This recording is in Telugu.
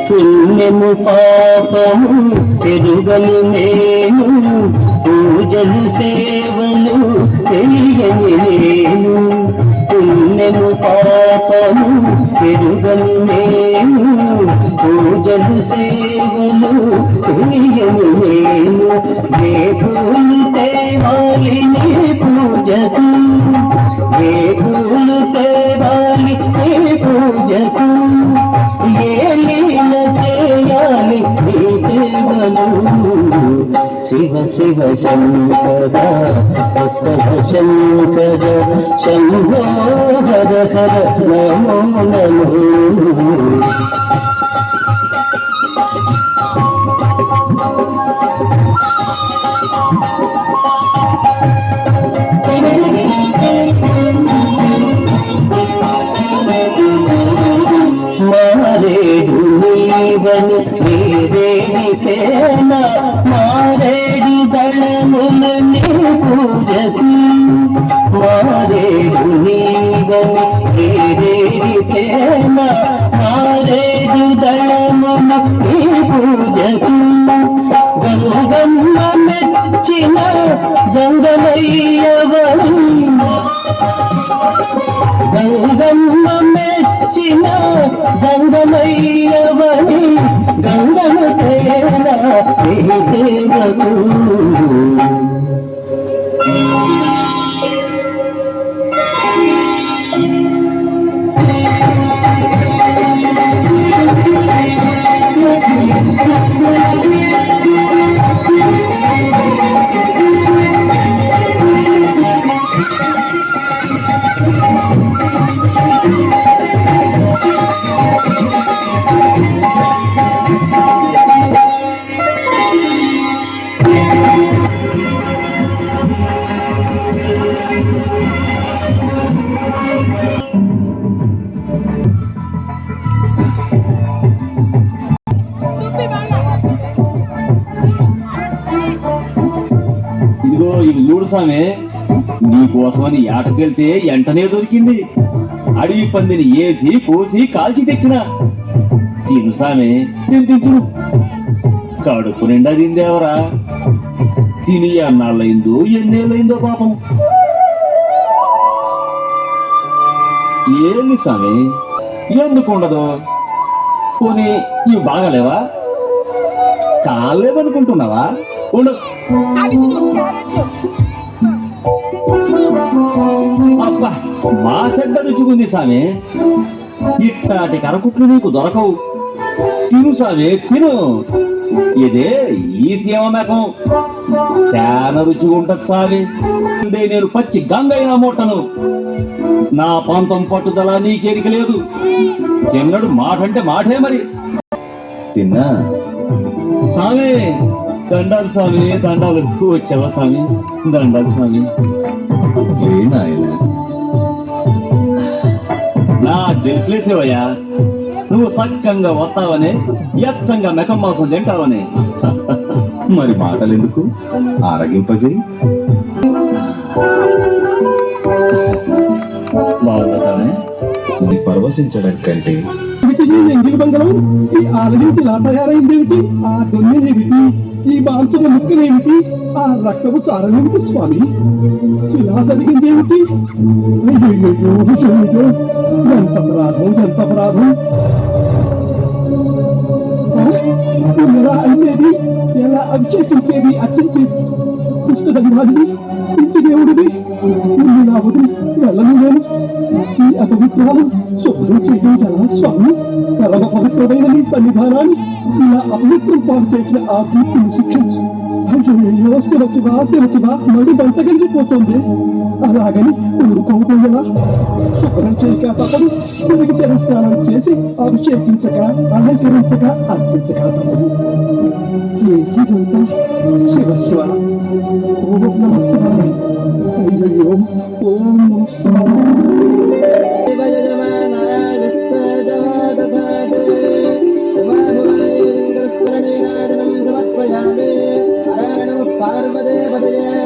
పుణ్యము పాపము పెరుగను నేను, పూజలు సేవలు తెలియని నేను. పుణ్యము పాపము పెరుగను నేను, పూజలు సేవలు తెలియని నేను. దేవుని తేవాలి నీ పూజకు, దేవుని తేవాలి నీ పూజకు. ఏ లీల చేయాలి నీ సేవలు. శివ శివ శంకర భక్త శంకర శంభో హర హర నమో నమో. మారేడు నీవను నీరేనికేన, మారేడు దళముల నీ పూజకు. మారేడు నీవను నీరేనికేన, మారేడు దళముల నీ పూజకు. గంగమ్మ మెచ్చిన జంగమయ్యవని, గంగమ్మ మెచ్చిన జంగమయ్యవని, గంగమ్మ తేనా నీ సేవకు. ఇదిగో ఇది చూడు సామె, నీకోసమని ఏటకెళ్తే ఎంటనే దొరికింది. అడవి పందిని ఏసి కోసి కాల్చి తెచ్చిన. తిను సామె, తిను. కడుపు నిండా తిందేవరా. తిని ఎన్నాళ్ళైందో ఎన్నేళ్ళైందో పాపం. ఏంది సామె, ఎందుకు ఉండదు? పోనీ ఇవి బాగాలేవా? కాలేదనుకుంటున్నావా? ఉండదు. అబ్బా, మా సెడ్డ రుచిగుంది సామె. ఇట్లాంటి కరకుట్లు నీకు దొరకవు. తిను సామె, తిను. ఇదే ఈ సీమ మేకం చాలా రుచిగా ఉంటది సామె. నేను పచ్చి గంగైనా ముట్టను. నా ప్రాంతం పట్టుదల నీకేరిక లేదు. తిన్నడు మాటంటే మాటే మరి. తిన్నా సామె, దండాలు స్వామి, దండాలు. వచ్చావా స్వామి? దండాలు స్వామి. నాకు తెలిసిలేసేవయ్యా, నువ్వు సక్కంగా వస్తావని, ఎచ్చంగా మెకం మాంసం తింటావని. మరి మాటలు ఎందుకు, ఆరగింపజేయి. బాగుందా స్వామి? ఇది పరవశించడం కంటే ఎంగిలి బంగారం ఈ ఆలయంకి ఇలా తయారైందేమిటి? ఆ దొన్నేమిటి? ఈ మాంసము ముక్కలేమిటి? ఆ రక్తము చారలేమిటి స్వామి? ఇలా జరిగిందేమిటి? అయ్యో, ఎంత అపరాధం, ఎంత అపరాధం! ఎలా అనేది, ఎలా అభిషేకించేది, అర్చించేది? పుస్తకంగాడివి, ఇంటి దేవుడివి, నా వదిలి వెళ్ళను నేను. ఈ అపవిత్రాలు శుభ్రం చేయడం ఎలా స్వామి? పరమ పవిత్రమైన నీ సన్నిధానాన్ని ఇలా అపవిత్రం పాలు చేసిన ఆ కీర్తిని శిక్షించు. అయ్యో, శివ శివ శివ శివ, నడు బంట కలిసిపోతుంది. అలాగని ఊరుకోవటం ఎలా? శుభ్రం చేయక తప్పదు. తిరిగి శిరస్నానం చేసి అభిషేకించక, అలంకరించక, అర్చించక తప్పదు. ఏంటిదంతా? శివ శివ, ఓం నమ శివాయ. అయ్యో, ఓం నమ శివాయ. పార్వ పదయే